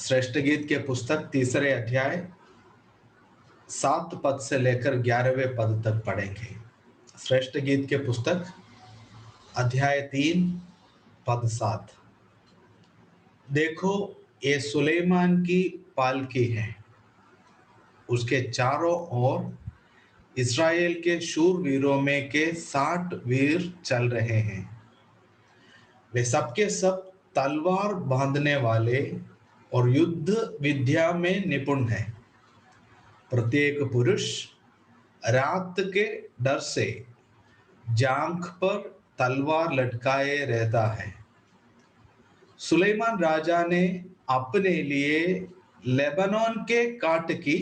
श्रेष्ठ गीत के पुस्तक 3 अध्याय 7 पद से लेकर 11वें पद तक पढ़ेंगे। श्रेष्ठ गीत के पुस्तक अध्याय 3 पद 7। देखो, ये सुलेमान की पालकी है, उसके चारों ओर इस्राएल के शूरवीरों में के 60 वीर चल रहे हैं। वे सबके सब तलवार बांधने वाले और युद्ध विद्या में निपुण हैं। प्रत्येक पुरुष रात के डर से जांघ पर तलवार लटकाए रहता है। सुलेमान राजा ने अपने लिए लेबनान के काट की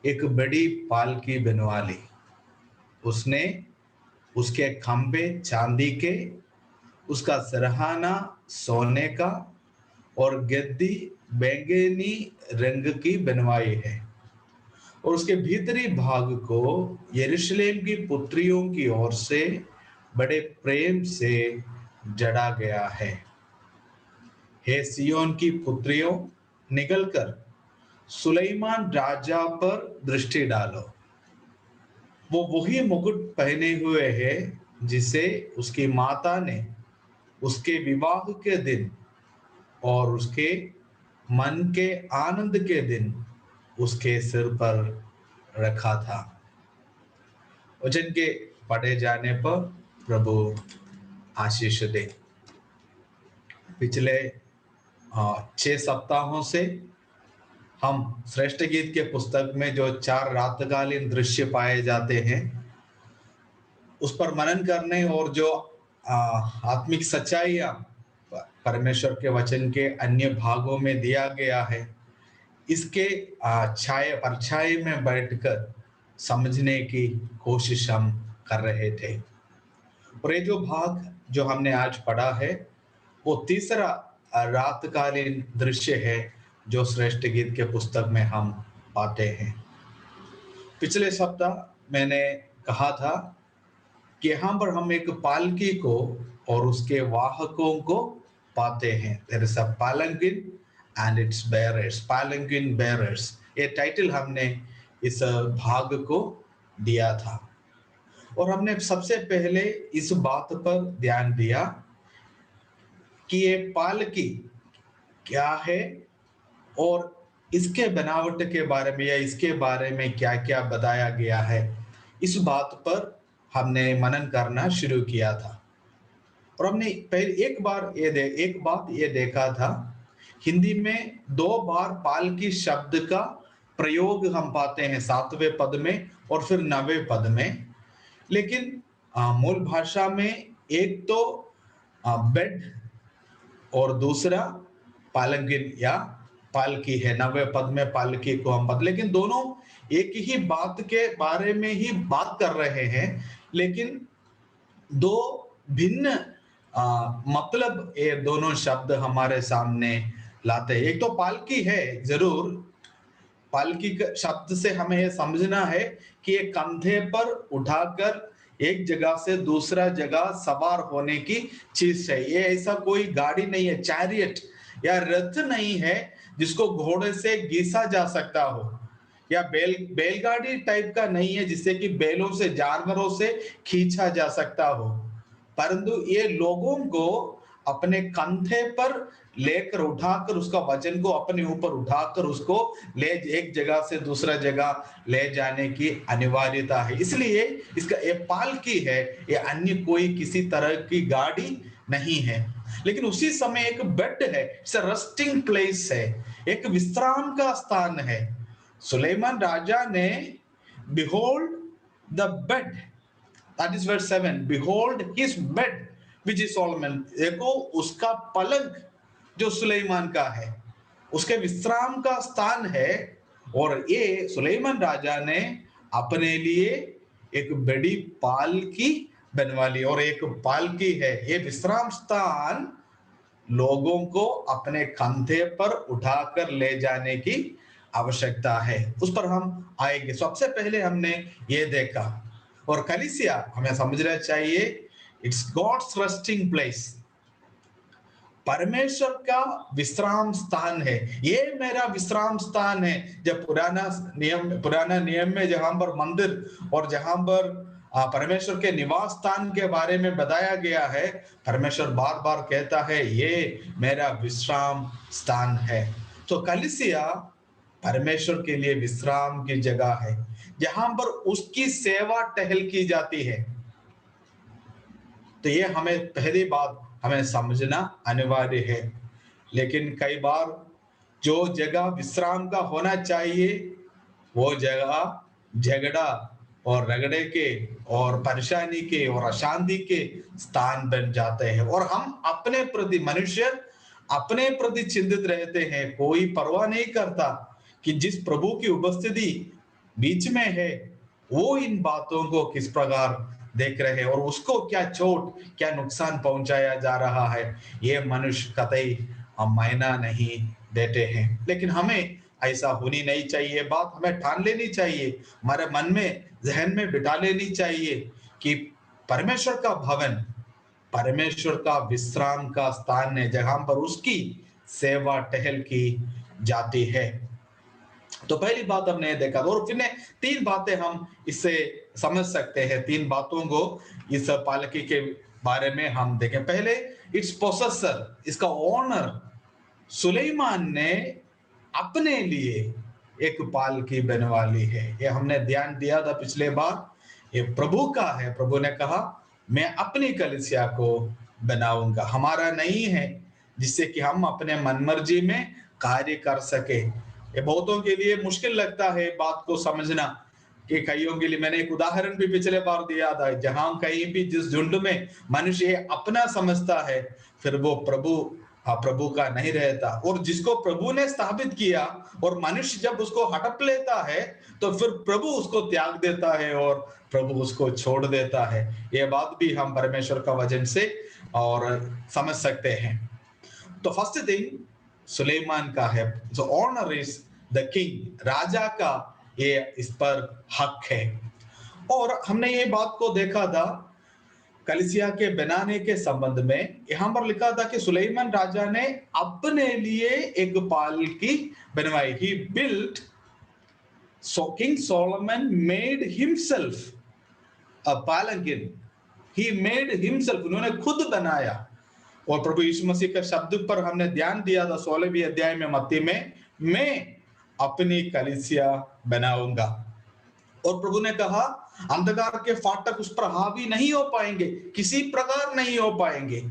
एक बड़ी पालकी बनवा ली। उसने उसके खंभे चांदी के, उसका सरहाना सोने का और गद्दी बैंगनी रंग की बनवाई है, और उसके भीतरी भाग को यरूशलेम की पुत्रियों की ओर से बड़े प्रेम से जड़ा गया है। हे सियोन की पुत्रियों, निकलकर सुलेमान राजा पर दृष्टि डालो। वो वही मुकुट पहने हुए है जिसे उसकी माता ने उसके विवाह के दिन और उसके मन के आनंद के दिन उसके सिर पर रखा था। वचन के पढ़े जाने पर प्रभु आशीष दे। पिछले 6 सप्ताहों से हम श्रेष्ठ गीत के पुस्तक में जो 4 रातकालीन दृश्य पाए जाते हैं उस पर मनन करने और जो आत्मिक सच्चाइयां परमेश्वर के वचन के अन्य भागों में दिया गया है, इसके छाया परछाई में बैठकर समझने की कोशिश हम कर रहे थे। और ये जो भाग जो हमने आज पढ़ा है वो तीसरा रातकालीन दृश्य है जो श्रेष्ठ गीत के पुस्तक में हम पाते हैं। पिछले सप्ताह मैंने कहा था कि यहाँ पर हम एक पालकी को और उसके वाहकों को पाते हैं। There is a palanquin and its bearers, palanquin bearers, ये टाइटल हमने इस भाग को दिया था। और हमने सबसे पहले इस बात पर ध्यान दिया कि ये पालकी क्या है और इसके बनावट के बारे में या इसके बारे में क्या क्या बताया गया है, इस बात पर हमने मनन करना शुरू किया था। और हमने पहले एक बात ये देखा था, हिंदी में 2 बार पालकी शब्द का प्रयोग हम पाते हैं, 7वें पद में और फिर 9वें पद में। लेकिन मूल भाषा में एक तो बेड और दूसरा पालंकिन या पालकी है। 9वें पद में पालकी को हम पद, लेकिन दोनों एक ही बात के बारे में ही बात कर रहे हैं, लेकिन 2 भिन्न मतलब ये दोनों शब्द हमारे सामने लाते हैं। एक तो पालकी है, जरूर पालकी शब्द से हमें यह समझना है कि एक कंधे पर उठाकर एक जगह से दूसरा जगह सवार होने की चीज है। ये ऐसा कोई गाड़ी नहीं है, चैरियट या रथ नहीं है जिसको घोड़े से घीसा जा सकता हो, या बैलगाड़ी टाइप का नहीं है जिससे कि बैलों से, जानवरों से खींचा जा सकता हो, परंतु ये लोगों को अपने कंधे पर लेकर उठाकर, उसका वजन को अपने ऊपर उठाकर उसको ले एक जगह से दूसरा जगह ले जाने की अनिवार्यता है। इसलिए इसका ये पालकी है, ये अन्य कोई किसी तरह की गाड़ी नहीं है। लेकिन उसी समय एक बेड है, इट्स अ रेस्टिंग प्लेस है, एक विश्राम का स्थान है। सुलेमान राजा ने behold the bed, that is verse 7, behold his bed which is Solomon। देखो उसका पलंग जो सुलेमान का है, उसके विश्राम का स्थान है। और ये सुलेमान राजा ने अपने लिए एक बड़ी पालकी बनवा ली, और एक पालकी है, ये विश्राम स्थान लोगों को अपने कंधे पर उठाकर ले जाने की आवश्यकता है। उस पर हम आएंगे। सबसे पहले हमने ये देखा, और कलीसिया हमें समझना चाहिए, इट्स गॉड्स रेस्टिंग प्लेस। परमेश्वर का विश्राम स्थान है, ये मेरा विश्राम स्थान है। जब पुराना नियम में जहां पर मंदिर और जहां पर परमेश्वर के निवास स्थान के बारे में बताया गया है, परमेश्वर बार बार कहता है ये मेरा विश्राम स्थान है। तो कलीसिया परमेश्वर के लिए विश्राम की जगह है, जहां पर उसकी सेवा टहल की जाती है। तो ये हमें पहली बात हमें समझना अनिवार्य है। लेकिन कई बार जो जगह विश्राम का होना चाहिए, वो जगह झगड़ा और रगड़े के और परेशानी के और अशांति के स्थान बन जाते हैं, और हम अपने प्रति मनुष्य अपने प्रति चिंतित रहते हैं। कोई परवाह नहीं करता कि जिस प्रभु की उपस्थिति बीच में है, वो इन बातों को किस प्रकार देख रहे हैं और उसको क्या चोट क्या नुकसान पहुंचाया जा रहा है, ये मनुष्य कतई मायना नहीं देते हैं। लेकिन हमें ऐसा होनी नहीं चाहिए। बात हमें ठान लेनी चाहिए, हमारे मन में जहन में बिठा लेनी चाहिए कि परमेश्वर का भवन परमेश्वर का विश्राम का स्थान है, जहां पर उसकी सेवा टहल की जाती है। तो पहली बात हमने देखा, और फिर तीन बातें हम इससे समझ सकते हैं। तीन बातों को इस पालकी के बारे में हम देखें। पहले इट्स पोसेसर, इसका ओनर सुलेमान ने अपने लिए एक पालकी बनवा ली है। ये हमने ध्यान दिया था पिछले बार, ये प्रभु का है। प्रभु ने कहा मैं अपनी कलीसिया को बनाऊंगा, हमारा नहीं है, जिससे कि हम अपने मनमर्जी में कार्य कर सके। ये बहुतों के लिए मुश्किल लगता है बात को समझना, कि कईयों के लिए मैंने एक उदाहरण भी पिछले बार दिया था, जहां कहीं भी जिस झुंड में मनुष्य अपना समझता है, फिर वो प्रभु का नहीं रहता। और जिसको प्रभु ने स्थापित किया और मनुष्य जब उसको हड़प लेता है, तो फिर प्रभु उसको त्याग देता है और प्रभु उसको छोड़ देता है। यह बात भी हम परमेश्वर का वचन से और समझ सकते हैं। तो फर्स्ट थिंग सुलेमान का है, जो ऑनर इज द किंग, राजा का ये इस पर हक है। और हमने ये बात को देखा था कलीसिया के बनाने के संबंध में। यहां पर लिखा था कि सुलेमान राजा ने अपने लिए एक पालकी बनवाई। He built, so king Solomon made himself a palanquin. He made himself, उन्होंने खुद बनाया। और प्रभु यीशु मसीह के शब्द पर हमने ध्यान दिया था 16वीं अध्याय में मत्ती में, मैं अपनी कलीसिया बनाऊंगा। और प्रभु ने कहा अंधकार के फाटक उस पर हावी नहीं हो पाएंगे, किसी प्रकार नहीं हो पाएंगे।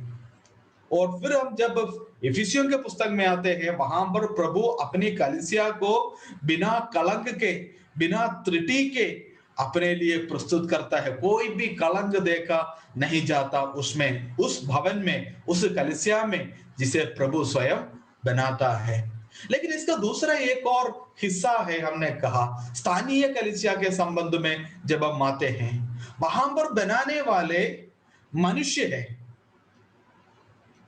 और फिर हम जब इफिसियों के पुस्तक में आते हैं, वहां पर प्रभु अपनी कलीसिया को बिना कलंक के, बिना त्रुटि के अपने लिए प्रस्तुत करता है। कोई भी कलंक देखा नहीं जाता उसमें, उस भवन में, उस कलीसिया में, जिसे प्रभु स्वयं बनाता है। लेकिन इसका दूसरा एक और हिस्सा है, हमने कहा स्थानीय कलीसिया के संबंध में जब हम आते हैं, वहां पर बनाने वाले मनुष्य है।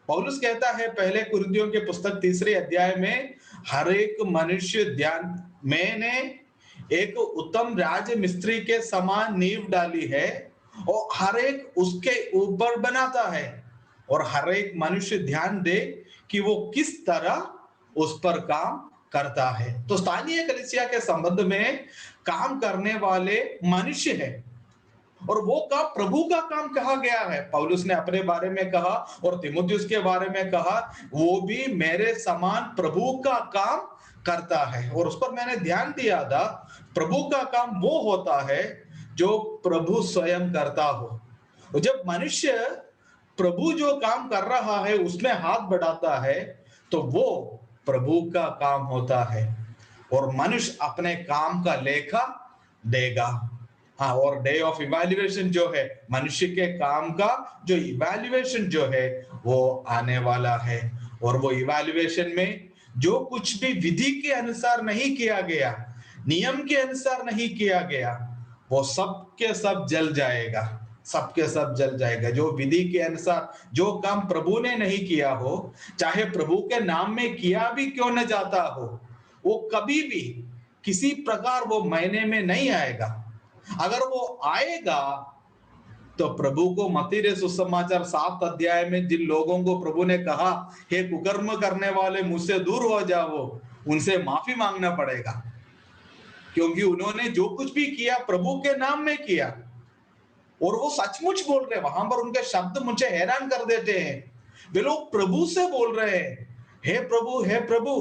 पौलुस कहता है पहले कुरिन्थियों के पुस्तक 3 अध्याय में, हर एक मनुष्य ध्यान, मैंने एक उत्तम राज मिस्त्री के समान नींव डाली है और हर एक उसके ऊपर बनाता है, और हर एक मनुष्य ध्यान दे कि वो किस तरह उस पर काम करता है। तो स्थानीय कलीसिया के संबंध में काम करने वाले मनुष्य है, और वो काम प्रभु का काम कहा गया है। पौलुस ने अपने बारे में कहा और तीमुथियुस के बारे में कहा, वो भी मेरे समान प्रभु का काम करता है। और उस पर मैंने ध्यान दिया था, प्रभु का काम वो होता है जो प्रभु स्वयं करता हो। जब मनुष्य प्रभु जो काम कर रहा है उसमें हाथ बढ़ाता है, तो वो प्रभु का काम होता है, और मनुष्य अपने काम का लेखा देगा। हाँ, और डे ऑफ इवैल्यूएशन जो है, मनुष्य के काम का जो इवैल्यूएशन जो है वो आने वाला है। और वो इवैल्यूएशन में जो कुछ भी विधि के अनुसार नहीं किया गया, नियम के अनुसार नहीं किया गया, वो सब के सब जल जाएगा, सबके सब जल जाएगा। जो विधि के अनुसार जो काम प्रभु ने नहीं किया हो, चाहे प्रभु के नाम में किया भी क्यों न जाता हो, वो कभी भी किसी प्रकार वो मायने में नहीं आएगा। अगर वो आएगा तो प्रभु को मत्ती रे सुसमाचार 7 अध्याय में जिन लोगों को प्रभु ने कहा हे कुकर्म करने वाले मुझसे दूर हो जाओ, उनसे माफी मांगना पड़ेगा, क्योंकि उन्होंने जो कुछ भी किया प्रभु के नाम में किया और वो सचमुच बोल रहे हैं। वहां पर उनके शब्द मुझे हैरान कर देते हैं। वे लोग प्रभु से बोल रहे हैं, हे प्रभु, हे प्रभु,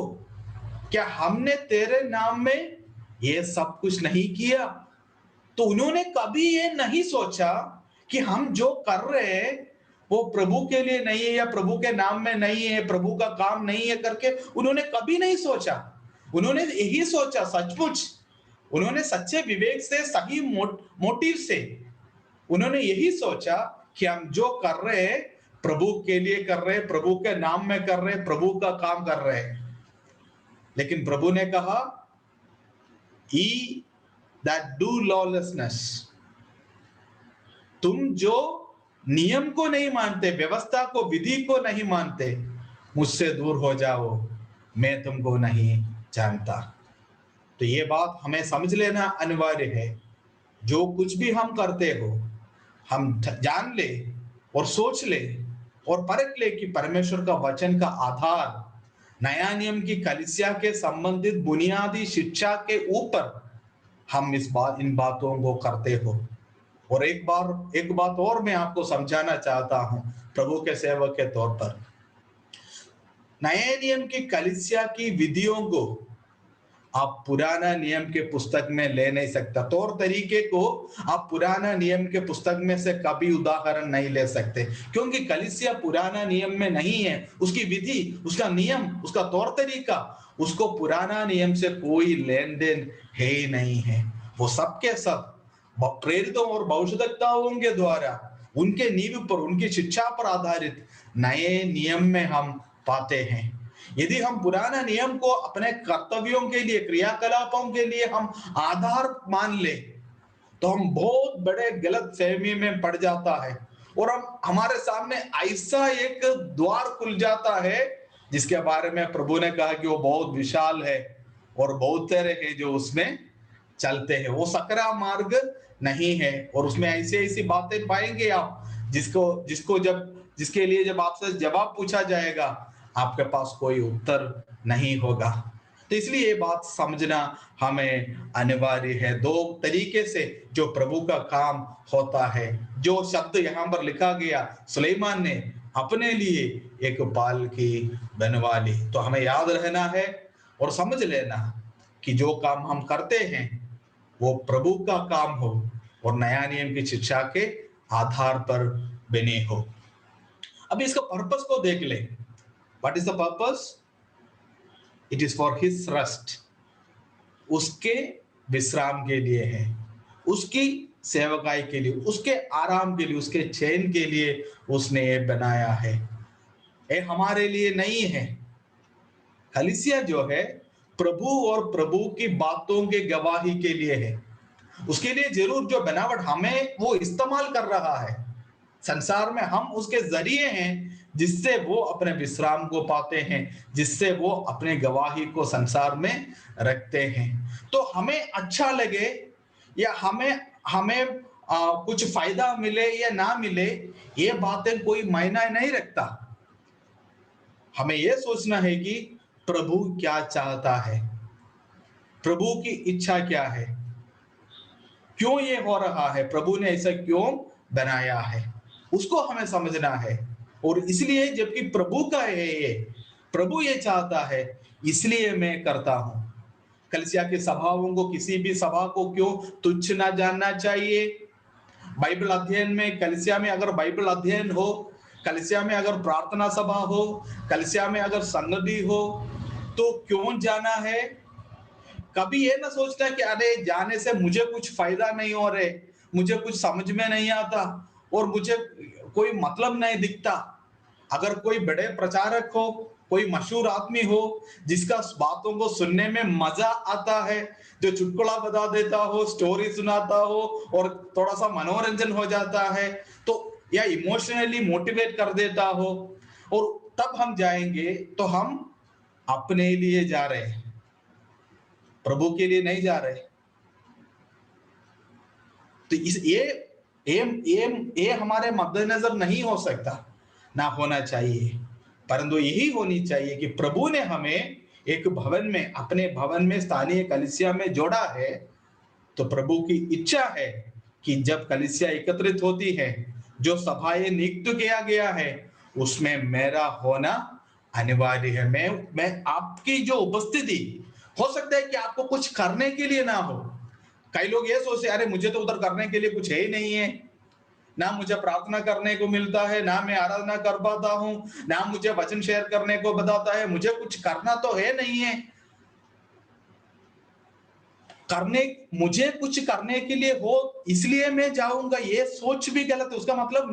क्या हमने तेरे नाम में ये सब कुछ नहीं किया? तो उन्होंने कभी ये नहीं सोचा कि हम जो कर रहे हैं वो प्रभु के लिए नहीं है या प्रभु के नाम में नहीं है, प्रभु का काम नहीं है करके उन्होंने कभी नहीं सोचा। उन्होंने यही सोचा, सचमुच उन्होंने सच्चे विवेक से, सही मोटिव से उन्होंने यही सोचा कि हम जो कर रहे हैं प्रभु के लिए कर रहे हैं, प्रभु के नाम में कर रहे हैं, प्रभु का काम कर रहे हैं। लेकिन प्रभु ने कहा, Ye that do lawlessness, तुम जो नियम को नहीं मानते, व्यवस्था को, विधि को नहीं मानते, मुझसे दूर हो जाओ, मैं तुमको नहीं जानता। तो ये बात हमें समझ लेना अनिवार्य है। जो कुछ भी हम करते हो, हम जान ले और सोच ले और परख ले कि परमेश्वर का वचन का आधार नया नियम की कलीसिया के संबंधित बुनियादी शिक्षा के ऊपर हम इन बातों को करते हो। और एक बात और मैं आपको समझाना चाहता हूं प्रभु के सेवक के तौर पर। नए नियम की कलीसिया की विधियों को आप पुराना नियम के पुस्तक में ले नहीं सकता। तौर तरीके को आप पुराना नियम के पुस्तक में से कभी उदाहरण नहीं ले सकते, क्योंकि कलीसिया पुराना नियम में नहीं है। उसकी विधि, उसका नियम, उसका तौर तरीका, उसको पुराना नियम से कोई लेन देन है ही नहीं है। वो सबके सब प्रेरितों और भविष्यद्वक्ताओं के द्वारा उनके नींव पर, उनकी शिक्षा पर आधारित नए नियम में हम पाते हैं। यदि हम पुराना नियम को अपने कर्तव्यों के लिए, क्रियाकलापों के लिए हम आधार मान ले तो हम बहुत बड़े गलत फहमी में पड़ जाता है और हमारे सामने ऐसा एक द्वार खुल जाता है जिसके बारे में प्रभु ने कहा कि वो बहुत विशाल है और बहुत सारे हैं जो उसमें चलते हैं। वो सकरा मार्ग नहीं है और उसमें ऐसी बातें पाएंगे आप जिसके लिए जब आपसे जवाब पूछा जाएगा आपके पास कोई उत्तर नहीं होगा। तो इसलिए ये बात समझना हमें अनिवार्य है। दो तरीके से जो प्रभु का काम होता है, जो शब्द यहाँ पर लिखा गया, सुलेमान ने अपने लिए एक पालकी बनवा ली। तो हमें याद रहना है और समझ लेना कि जो काम हम करते हैं वो प्रभु का काम हो और नया नियम की शिक्षा के आधार पर बने हो। अब इसका पर्पस को देख ले। What is the purpose? It is for his rest. उसके विश्राम के लिए है, उसकी सेवकाई के लिए, उसके आराम के लिए, उसके चैन के लिए उसने ये बनाया है। ये हमारे लिए नहीं है। कलीसिया जो है प्रभु और प्रभु की बातों के गवाही के लिए है। उसके लिए जरूर जो बनावट हमें वो इस्तेमाल कर रहा है संसार में, हम उसके जरिए हैं जिससे वो अपने विश्राम को पाते हैं, जिससे वो अपने गवाही को संसार में रखते हैं। तो हमें अच्छा लगे या हमें कुछ फायदा मिले या ना मिले, ये बातें कोई मायना नहीं रखता। हमें यह सोचना है कि प्रभु क्या चाहता है, प्रभु की इच्छा क्या है, क्यों ये हो रहा है, प्रभु ने ऐसा क्यों बनाया है, उसको हमें समझना है। और इसलिए जबकि प्रभु का है ये, प्रभु ये चाहता है, इसलिए मैं करता हूं। कलीसिया की सभाओं को, किसी भी सभा को क्यों तुच्छ ना जानना चाहिए। बाइबल अध्ययन में, कलीसिया में अगर बाइबल अध्ययन हो, कलीसिया में अगर प्रार्थना सभा हो, कलीसिया में अगर संगति हो, तो क्यों जाना है। कभी ये ना सोचना कि अरे जाने से मुझे कुछ फायदा नहीं हो रहे, मुझे कुछ समझ में नहीं आता और मुझे कोई मतलब नहीं दिखता। अगर कोई बड़े प्रचारक हो, कोई मशहूर आदमी हो जिसका बातों को सुनने में मजा आता है, जो चुटकुला बता देता हो, स्टोरी सुनाता हो और थोड़ा सा मनोरंजन हो जाता है, तो या इमोशनली मोटिवेट कर देता हो, और तब हम जाएंगे तो हम अपने लिए जा रहे हैं, प्रभु के लिए नहीं जा रहे। तो ये ये हमारे मद्देनजर नहीं हो सकता, ना होना चाहिए। परंतु यही होनी चाहिए कि प्रभु ने हमें एक भवन में, अपने भवन में, स्थानीय कलीसिया में जोड़ा है। तो प्रभु की इच्छा है कि जब कलीसिया एकत्रित होती है, जो सभाएं नियुक्त किया गया है, उसमें मेरा होना अनिवार्य है। मैं आपकी जो उपस्थिति, हो सकता है कि आपको कुछ करने के लिए ना हो। कई लोग ये सोचते, अरे मुझे तो उधर करने के लिए कुछ है ही नहीं है, ना मुझे प्रार्थना करने को मिलता है, ना मैं आराधना कर पाता हूं, ना मुझे वचन शेयर करने को बताता है, मुझे कुछ करना तो है नहीं है। करने मुझे कुछ करने के लिए हो इसलिए मैं जाऊंगा, ये सोच भी गलत है। उसका मतलब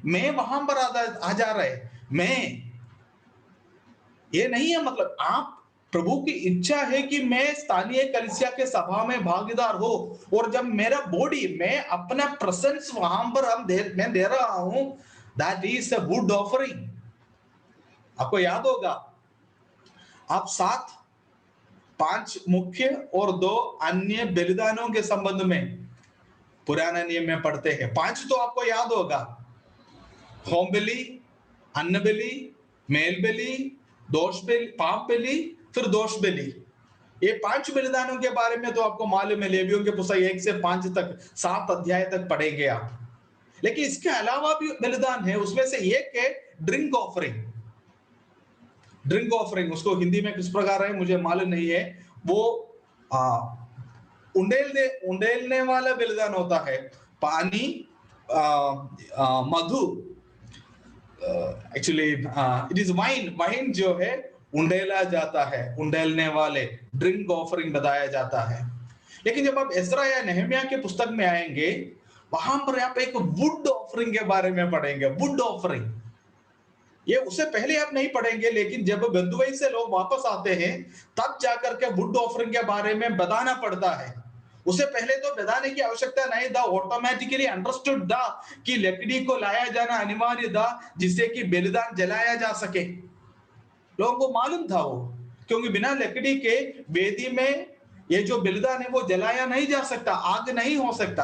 मैं वहां पर आ जा रहा है, मैं, ये नहीं है। मतलब आप, प्रभु की इच्छा है कि मैं स्थानीय कलीसिया के सभा में भागीदार हो, और जब मेरा बॉडी, मैं अपना प्रेजेंस वहां पर मैं दे रहा हूं, that is a would offering. आपको याद होगा, आप 7, 5 मुख्य और 2 अन्य बलिदानों के संबंध में पुराना नियम में पढ़ते हैं। 5 तो आपको याद होगा, होम बलि, अन्न बलि, मेल बलि, दोष बलि, पाप बलि, फिर दोष बलि। ये 5 बलिदानों के बारे में तो आपको मालूम है, लेवियों के पुस्तक 1 से 5 तक, 7 अध्याय तक पढ़ेंगे आप। लेकिन इसके अलावा भी बलिदान है, उसमें से एक है ड्रिंक ऑफरिंग। ड्रिंक ऑफरिंग उसको हिंदी में किस प्रकार है मुझे मालूम नहीं है। वो उंडेलने वाला बलिदान होता है। पानी, मधु, एक्चुअली इट इज वाइन जो है उंडेला जाता है, उंडेलने वाले, ड्रिंक ऑफरिंग बताया जाता है। लेकिन जब आप एजरा या नेहमिया के पुस्तक में आएंगे, वहां पर आप एक वुड ऑफरिंग के बारे में पढ़ेंगे। वुड ऑफरिंग, ये उससे पहले आप नहीं पढ़ेंगे, लेकिन जब बंधुआई से लोग वापस आते हैं, तब जाकर के वुड ऑफरिंग के बारे में बताना पड़ता है। उससे पहले तो बताने की आवश्यकता नहीं था, ऑटोमेटिकली अंडरस्टूड था कि लकड़ी को लाया जाना अनिवार्य था, जिससे कि बलिदान जलाया जा सके। लोगों को मालूम था वो, क्योंकि बिना लकड़ी के वेदी में ये जो बलिदान है वो जलाया नहीं जा सकता, आग नहीं हो सकता।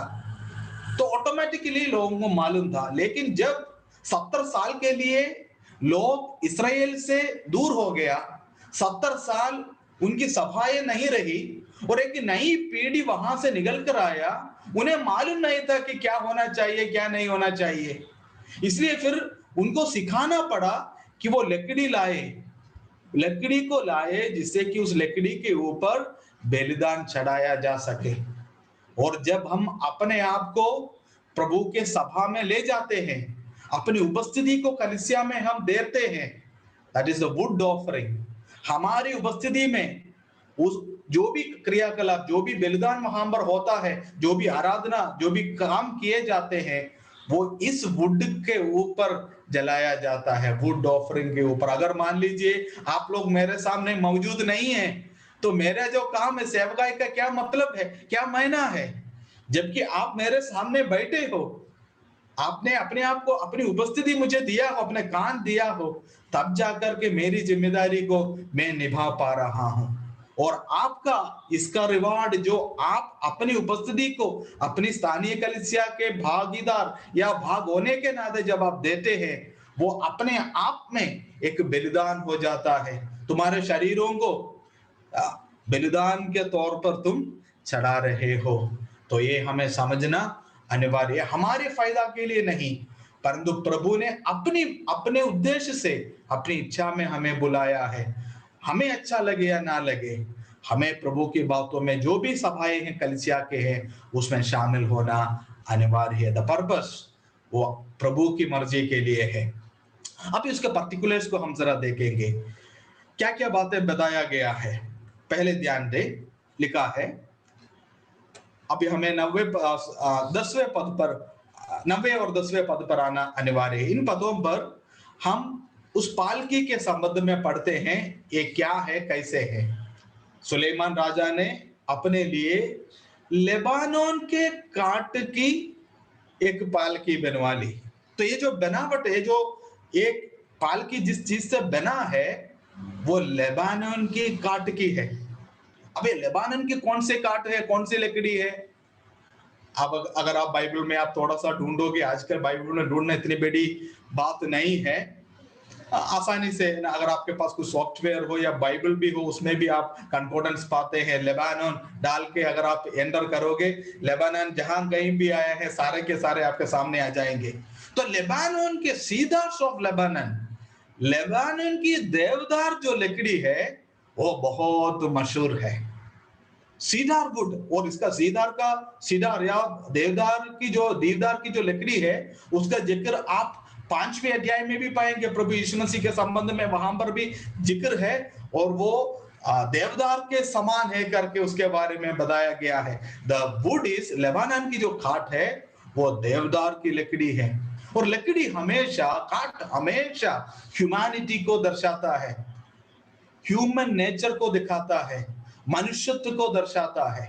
तो ऑटोमेटिकली लोगों को मालूम था। लेकिन जब 70 साल के लिए लोग इसराइल से दूर हो गया, 70 साल उनकी सभाएं नहीं रही, और एक नई पीढ़ी वहां से निकल कर आया, उन्हें मालूम नहीं था कि क्या होना चाहिए, क्या नहीं होना चाहिए। इसलिए फिर उनको सिखाना पड़ा कि वो लकड़ी लाए, लकड़ी को लाए, जिससे कि उस लकड़ी के ऊपर बलिदान चढ़ाया जा सके। और जब हम अपने आप को प्रभु के सभा में ले जाते हैं, अपनी उपस्थिति को कलीसिया में हम देते हैं, that is the wood offering. हमारी उपस्थिति में उस जो भी क्रियाकलाप, जो भी बलिदान वहां पर होता है, जो भी आराधना, जो भी काम किए जाते हैं, वो इस वुड के ऊपर जलाया जाता है, वुड ऑफरिंग के ऊपर। अगर मान लीजिए आप लोग मेरे सामने मौजूद नहीं है, तो मेरा जो काम है सेवकाई का क्या मतलब है, क्या मायना है? जबकि आप मेरे सामने बैठे हो, आपने अपने आप को, अपनी उपस्थिति मुझे दिया हो, अपने कान दिया हो, तब जाकर के मेरी जिम्मेदारी को मैं निभा पा रहा हूं। और आपका इसका रिवार्ड, जो आप अपनी उपस्थिति को अपनी स्थानीय कलीसिया के भागीदार या भाग होने के नाते जब आप देते हैं, वो अपने आप में एक बलिदान हो जाता है। तुम्हारे शरीरों को बलिदान के तौर पर तुम चढ़ा रहे हो। तो ये हमें समझना अनिवार्य है, हमारे फायदा के लिए नहीं, परंतु प्रभु ने अपनी अपने उद्देश्य से, अपनी इच्छा में हमें बुलाया है। हमें अच्छा लगे या ना लगे, हमें प्रभु की बातों में, जो भी सभाएं हैं कलीसिया के हैं, उसमें शामिल होना अनिवार्य है। द पर्पस वो प्रभु की मर्जी के लिए है। अब इसके पर्टिकुलर्स को हम जरा देखेंगे, क्या क्या बातें बताया गया है। पहले ध्यान दे, लिखा है, अभी हमें 10वें पद पर, 90 और 10वें पद पर आना अनिवार्य है। इन पदों पर हम उस पालकी के संबंध में पढ़ते हैं, ये क्या है, कैसे है। सुलेमान राजा ने अपने लिए लेबानोन के काट की एक पालकी बनवा ली। तो ये जो बनावट है, जो एक पालकी जिस चीज से बना है, वो लेबानोन की काट की है। अब ये लेबानन की कौन से काट है, कौन सी लकड़ी है? अब अगर आप बाइबल में आप थोड़ा सा ढूंढोगे, आजकल बाइबल में ढूंढना इतनी बड़ी बात नहीं है। आसानी से ना, अगर आपके पास कोई सॉफ्टवेयर हो या बाइबल भी हो, उसमें भी आप कंकॉर्डेंस पाते हैं। लेबानन डाल के अगर आप एंटर करोगे, लेबानन जहां कहीं भी आया है सारे के सारे आपके सामने आ जाएंगे। तो लेबानन के सीडर्स ऑफ लेबानन, लेबानन की देवदार जो लकड़ी है वो बहुत मशहूर है, सीडार वुड। और इसका सीडार या देवदार की जो लकड़ी है, उसका जिक्र आप 5वें अध्याय में भी पाएंगे, प्रभु यीशु मसीह के संबंध में वहां पर भी जिक्र है। और वो देवदार के समान है करके उसके बारे में बताया गया है। द वुड इज, लेबानन की जो काठ है वो देवदार की लकड़ी है। और लकड़ी हमेशा, काठ हमेशा ह्यूमैनिटी को दर्शाता है, ह्यूमन नेचर को दिखाता है, मनुष्यत्व को दर्शाता है।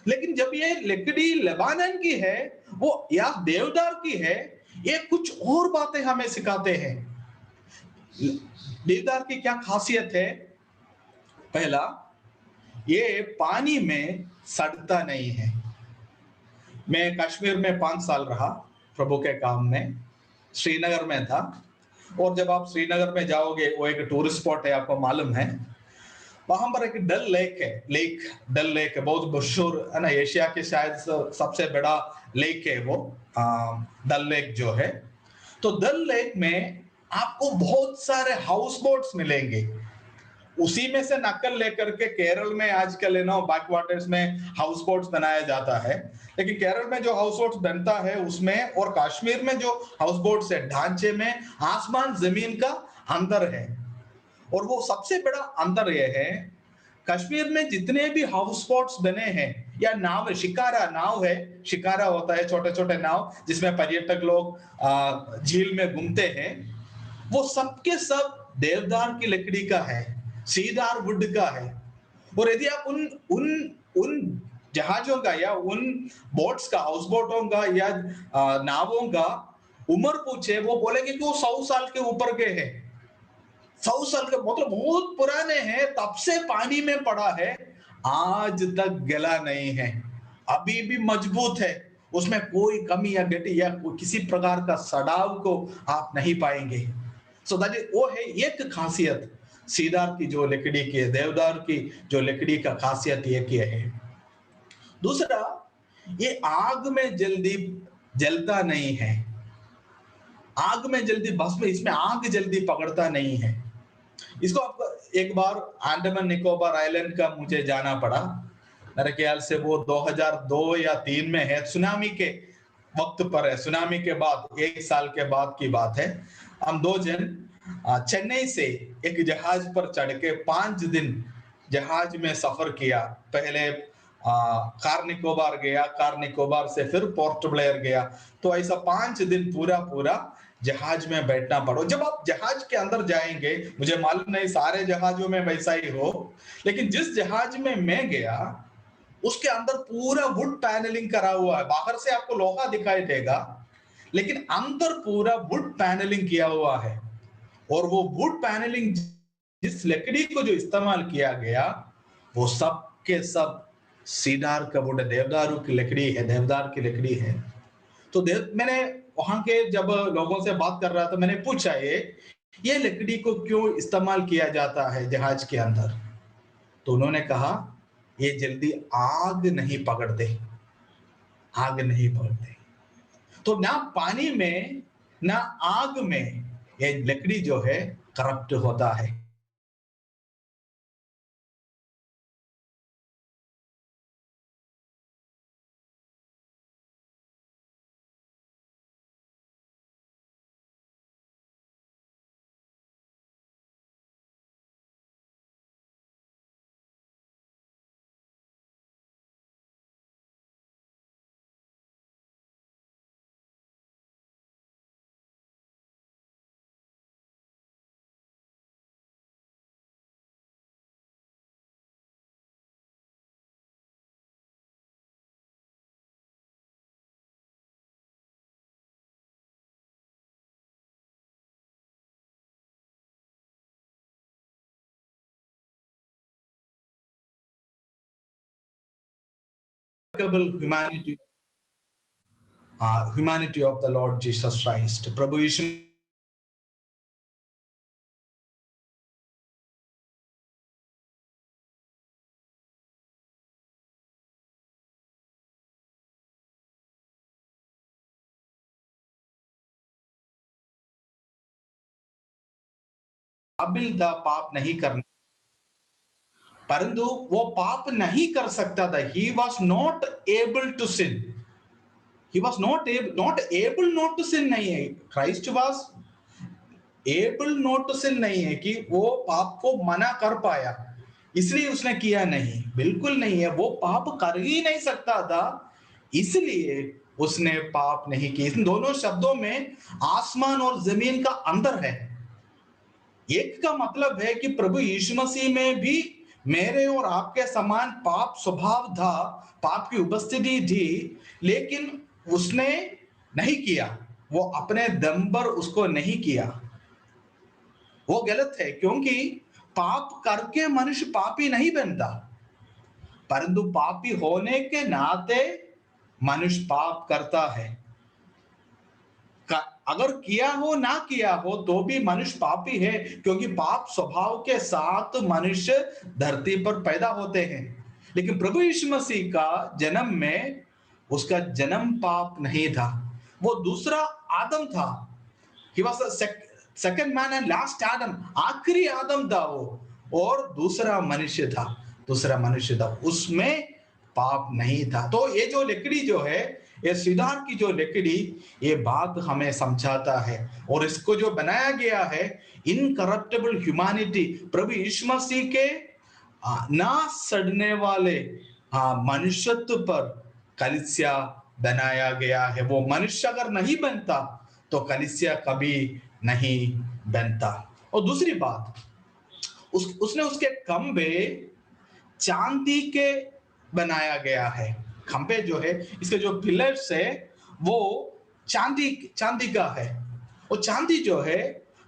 लेकिन जब ये लकड़ी लेबानन की है, वो या देवदार की है, ये कुछ और बातें हमें सिखाते हैं। देवदार की क्या खासियत है? पहला, ये पानी में सड़ता नहीं है। मैं कश्मीर में 5 साल रहा प्रभु के काम में, श्रीनगर में था। और जब आप श्रीनगर में जाओगे, वो एक टूरिस्ट स्पॉट है, आपको मालूम है। वहां पर एक डल लेक है, डल लेक है, बहुत मशहूर है ना, एशिया के शायद सबसे बड़ा लेक है वो, डल लेक जो है। तो डल लेक में आपको बहुत सारे हाउस बोट्स मिलेंगे। उसी में से नकल लेकर के केरल में आजकल है ना, बैक वाटर्स में हाउस बोट्स बनाया जाता है। लेकिन केरल में जो हाउस बोट्स बनता है उसमें, और कश्मीर में जो हाउस बोट्स है, ढांचे में आसमान जमीन का अंतर है। और वो सबसे बड़ा अंतर यह है, कश्मीर में जितने भी हाउस बोट्स बने हैं, या नाव है, शिकारा नाव है, शिकारा होता है छोटे छोटे नाव जिसमें पर्यटक लोग झील में घूमते हैं, वो सबके सब देवदार की लकड़ी का है, सीडार वुड का है। और यदि आप उन उन उन जहाजों का या उन बोट्स का, हाउस बोटों का या नावों का उम्र पूछे, वो बोलेंगे कि वो 100 साल के ऊपर के हैं। 100 साल के मतलब बहुत पुराने हैं, तब से पानी में पड़ा है, आज तक गला नहीं है, अभी भी मजबूत है। उसमें कोई कमी या गटी या किसी प्रकार का सड़ाव को आप नहीं पाएंगे। सो दैट इज, वो है एक खासियत सीदार की जो लकड़ी की है, देवदार की जो लकड़ी का खासियत एक ये है। दूसरा, ये आग में जल्दी जलता नहीं है, आग में जल्दी भस्म, इसमें आग जल्दी पकड़ता नहीं है। इसको आपको एक बार अंडमान निकोबार आइलैंड का मुझे जाना पड़ा, मेरे ख्याल से वो 2002 या 3 में है, सुनामी के वक्त पर है, सुनामी के बाद 1 साल के बाद की बात है। हम 2 जन चेन्नई से एक जहाज पर चढ़ के 5 दिन जहाज में सफर किया। पहले कार निकोबार गया, कार निकोबार से फिर पोर्ट ब्लेयर गया। तो ऐसा 5 दिन पूरा पूरा जहाज में बैठना पड़ो। जब आप जहाज के अंदर जाएंगे, मुझे मालूम नहीं सारे जहाजों में वैसा ही हो, लेकिन जिस जहाज में मैं गया उसके अंदर पूरा वुड पैनलिंग करा हुआ है। बाहर से आपको लोहा दिखाई देगा, लेकिन अंदर पूरा वुड पैनलिंग किया हुआ है। और वो वुड पैनलिंग, जिस लकड़ी को जो इस्तेमाल किया गया, वो सब के सब सीडार का वुड है, देवदारू की लकड़ी है, देवदार की लकड़ी है। तो मैंने वहां के जब लोगों से बात कर रहा था, मैंने पूछा ये लकड़ी को क्यों इस्तेमाल किया जाता है जहाज के अंदर। तो उन्होंने कहा ये जल्दी आग नहीं पकड़ते, आग नहीं पकड़ते। तो ना पानी में ना आग में ये लकड़ी जो है करप्ट होता है। Humanity humanity of the Lord Jesus Christ. प्रभु यीशु काबिल था पाप नहीं करने, परंतु वो पाप नहीं कर सकता था. He was not able to sin. He was not able not to sin नहीं है. Christ was able not to sin नहीं है कि वो पाप को मना कर पाया इसलिए उसने किया नहीं, बिल्कुल नहीं है. वो पाप कर ही नहीं सकता था इसलिए उसने पाप नहीं किया. इन दोनों शब्दों में आसमान और जमीन का अंतर है. एक का मतलब है कि प्रभु यीशु मसीह में भी मेरे और आपके समान पाप स्वभाव था, पाप की उपस्थिति थी, लेकिन उसने नहीं किया. वो अपने दम पर उसको नहीं किया. वो गलत है क्योंकि पाप करके मनुष्य पापी नहीं बनता, परंतु पापी होने के नाते मनुष्य पाप करता है. अगर किया हो ना किया हो तो भी मनुष्य पापी है क्योंकि पाप स्वभाव के साथ मनुष्य धरती पर पैदा होते हैं. लेकिन प्रभु यीशु मसीह का जन्म में उसका जन्म पाप नहीं था. वो दूसरा आदम था. He was a second man and last Adam. आखिरी आदम था वो और दूसरा मनुष्य था. उसमें पाप नहीं था. तो ये जो लकड़ी जो है, ये सुधार की जो लकड़ी, ये बात हमें समझाता है. और इसको जो बनाया गया है इनकरप्टेबल ह्यूमैनिटी, प्रभु यीशु मसीह के ना सड़ने वाले मनुष्यत्व पर कलीसिया बनाया गया है. वो मनुष्य अगर नहीं बनता तो कलीसिया कभी नहीं बनता. और दूसरी बात, उसने उसके खंभे चांदी के बनाया गया है. खंभे जो है, इसके जो पिलर्स है वो चांदी का है. और चांदी जो है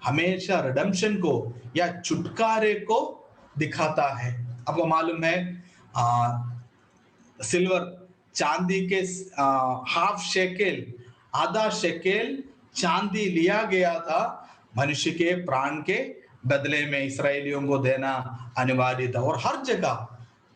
हमेशा रिडेम्पशन को या छुटकारे को दिखाता है. आपको मालूम है सिल्वर, चांदी के हाफ शेकेल, आधा शेकेल चांदी लिया गया था मनुष्य के प्राण के बदले में इस्राएलियों को देना अनिवार्य था. और हर जगह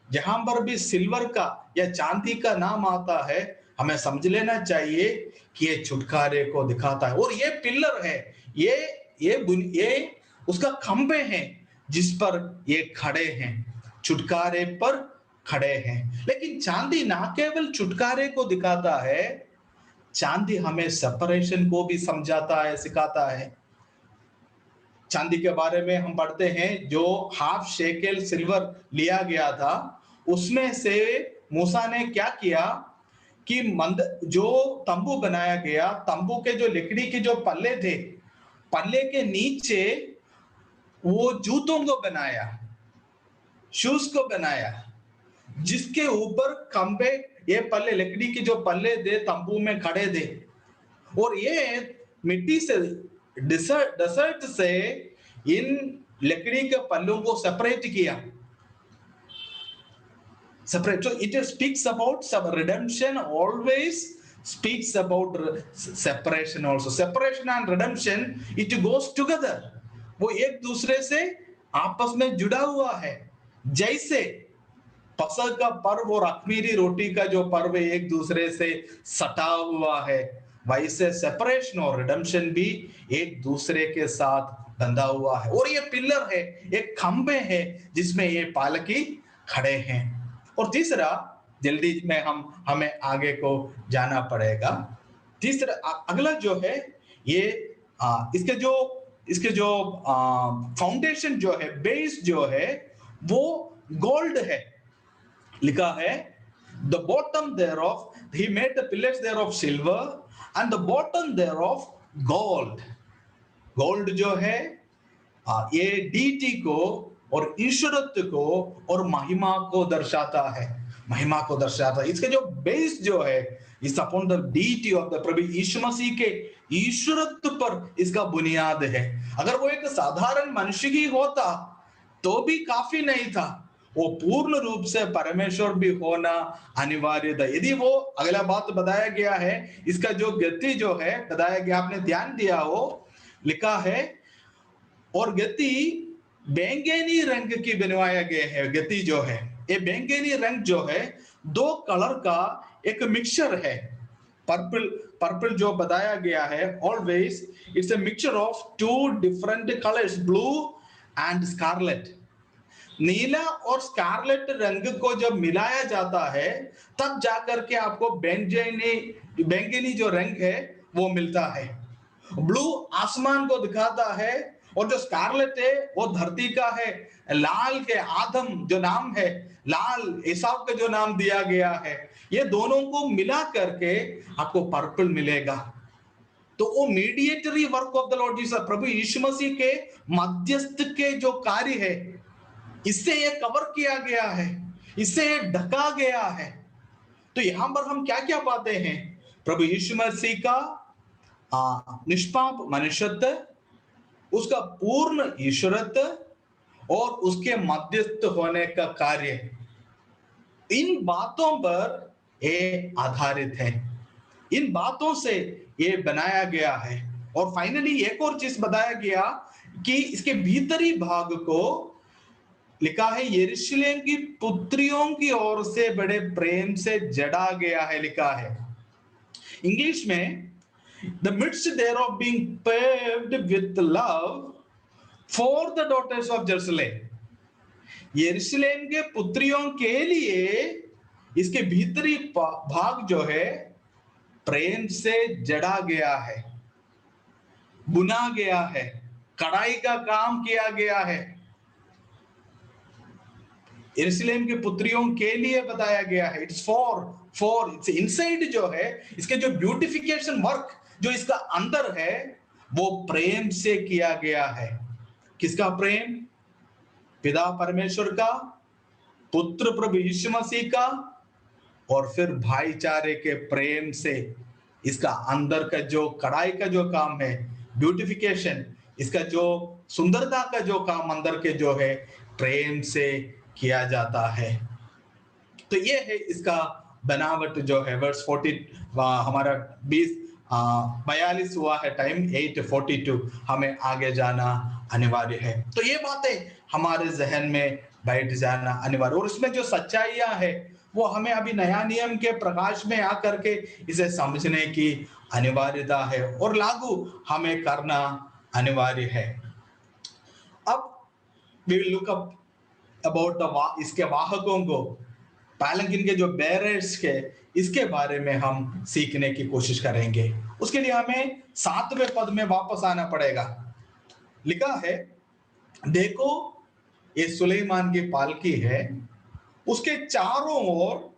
जहां पर भी सिल्वर का या चांदी का नाम आता है हमें समझ लेना चाहिए कि ये छुटकारे को दिखाता है. और ये पिलर है, ये उसका खंभे हैं जिस पर ये खड़े हैं, छुटकारे पर खड़े हैं. लेकिन चांदी ना केवल छुटकारे को दिखाता है, चांदी हमें सेपरेशन को भी समझाता है, सिखाता है. चांदी के बारे में हम पढ़ते हैं जो हाफ शेकेल सिल्वर लिया गया था उसमें से मूसा ने क्या किया कि जो तंबू बनाया गया, तंबू के जो लकड़ी के जो पल्ले थे, पल्ले के नीचे वो जूतों को बनाया, शूज को बनाया, जिसके ऊपर खंबे, ये पल्ले, लकड़ी के जो पल्ले थे तंबू में खड़े थे. और ये मिट्टी से डेजर्ट से इन लकड़ी के पल्लों को सेपरेट किया. So it speaks about some redemption, always speaks about separation also. Separation and redemption, it goes together. वो एक दूसरे से आपस में जुड़ा हुआ है. जैसे फसह का पर्व और अख़मीरी रोटी का जो पर्व एक दूसरे से सटा हुआ है, वैसे सेपरेशन और रिडेम्पशन भी एक दूसरे के साथ बंधा हुआ है. और ये पिलर है, एक खंबे है जिसमें ये पालकी खड़े हैं. और तीसरा, जल्दी में हमें आगे को जाना पड़ेगा. तीसरा अगला जो है ये इसके जो फाउंडेशन जो है, बेस जो है वो गोल्ड है. लिखा है the bottom thereof, he made the pillars thereof silver and the bottom thereof gold. Gold जो है ये डीटी को और ईश्वरत्व को और महिमा को दर्शाता है, महिमा को दर्शाता है. इसके जो बेस जो है इस upon the deity of the प्रभु यीशु मसीह के ईश्वरत्व पर इसका बुनियाद है. अगर वो एक साधारण मनुष्य ही होता तो भी काफी नहीं था. वो पूर्ण रूप से परमेश्वर भी होना अनिवार्य था। यदि वो अगला बात बताया गया है, इसका जो गति जो है बताया गया, आपने ध्यान दिया हो, लिखा है और गति बैंगनी रंग की बनवाया गया है। गति जो है, ये बैंगनी रंग जो है दो कलर का एक मिक्सचर है। पर्पल, पर्पल जो बताया गया है, always it's a mixture of two different colours, blue and scarlet. नीला और स्कारलेट रंग को जब मिलाया जाता है तब जाकर के आपको बैंगनी बैंगनी जो रंग है वो मिलता है। ब्लू आसमान को दिखाता है और जो स्कारलेट है वो धरती का है। लाल के आदम जो नाम है, लाल एसाव का जो नाम दिया गया है, ये दोनों को मिला करके आपको पर्पल मिलेगा। तो वो mediatory work of the lord Jesus, प्रभु यीशु मसीह के मध्यस्थ के जो कार्य है, इससे ये कवर किया गया है, इससे ये ढका गया है। तो यहां पर हम क्या क्या पाते हैं? प्रभु यीशु मसीह का निष्पाप मनुष्यत्व, उसका पूर्ण ईश्वरत्व और उसके मध्यस्थ होने का कार्य, इन बातों पर ये आधारित है, इन बातों से ये बनाया गया है। और फाइनली एक और चीज बताया गया कि इसके भीतरी भाग को लिखा है यरूशलेम की पुत्रियों की ओर से बड़े प्रेम से जड़ा गया है, लिखा है। इंग्लिश में the midst thereof being paved with love for the daughters of Jerusalem। यरूशलेम के पुत्रियों के लिए इसके भीतरी भाग जो है प्रेम से जड़ा गया है, बुना गया है, कढ़ाई का काम किया गया है। यरूशलेम के पुत्रियों के लिए बताया गया है, इट्स फॉर इट्स इनसाइड जो है, इसके जो ब्यूटिफिकेशन वर्क जो इसका अंदर है वो प्रेम से किया गया है। किसका प्रेम? पिता परमेश्वर का, पुत्र प्रभु यीशु मसीह का, और फिर भाईचारे के प्रेम से इसका अंदर का जो कढ़ाई का जो काम है, ब्यूटिफिकेशन, इसका जो सुंदरता का जो काम अंदर के जो है प्रेम से किया जाता है। तो ये है इसका बनावट जो है। वर्स 40 हमारा 42 हुआ है टाइम, 8:42 हमें आगे जाना अनिवार्य है। तो ये बातें हमारे जहन में बैठ जाना अनिवार्य, और इसमें जो सच्चाइयां है वो हमें अभी नया नियम के प्रकाश में आकर के इसे समझने की अनिवार्यता है और लागू हमें करना अनिवार्य है। अब we will look up about इसके वाहकों को, पैलंकिन के जो बैरर्स के, इसके बारे में हम सीखने की कोशिश करेंगे। उसके लिए हमें 7वें पद में वापस आना पड़ेगा। लिखा है, देखो ये सुलेमान की पालकी है, उसके चारों ओर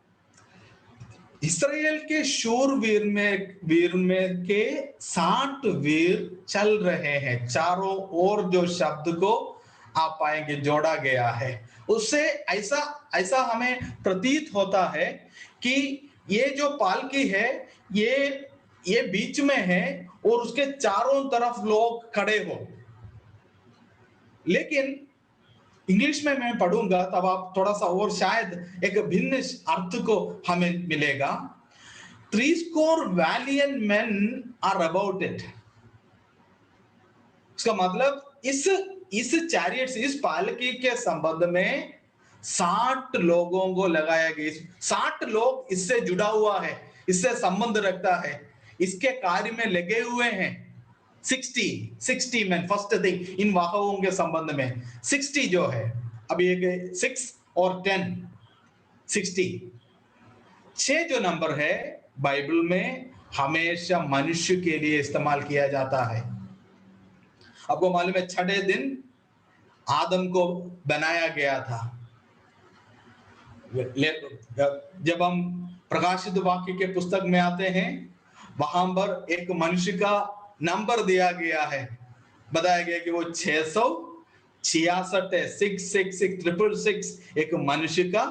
इस्राएल के शूरवीर में के 60 वीर चल रहे हैं। चारों ओर जो शब्द को आप पाएंगे जोड़ा गया है, उससे ऐसा हमें प्रतीत होता है कि ये जो पालकी है ये बीच में है और उसके चारों तरफ लोग खड़े हो। लेकिन इंग्लिश में मैं पढ़ूंगा तब आप थोड़ा सा और शायद एक भिन्न अर्थ को हमें मिलेगा। 3 valiant men are about it। इसका मतलब इस चैरियट्स, इस पालकी के संबंध में 60 लोगों को लगाया गया। 60 लोग इससे जुड़ा हुआ है, इससे संबंध रखता है, इसके कार्य में लगे हुए हैं। 60 मैन, फर्स्ट थिंग इन वाहकों के संबंध में 60 जो है, अब ये 6 और 10, 60 6 जो नंबर है बाइबल में हमेशा मनुष्य के लिए इस्तेमाल किया जाता है। आपको मालूम है 6ठे दिन आदम को बनाया गया था। जब हम प्रकाशित वाक्य के पुस्तक में आते हैं, वहां पर एक मनुष्य का नंबर दिया गया है, बताया गया कि वो 666 है, 666 एक मनुष्य का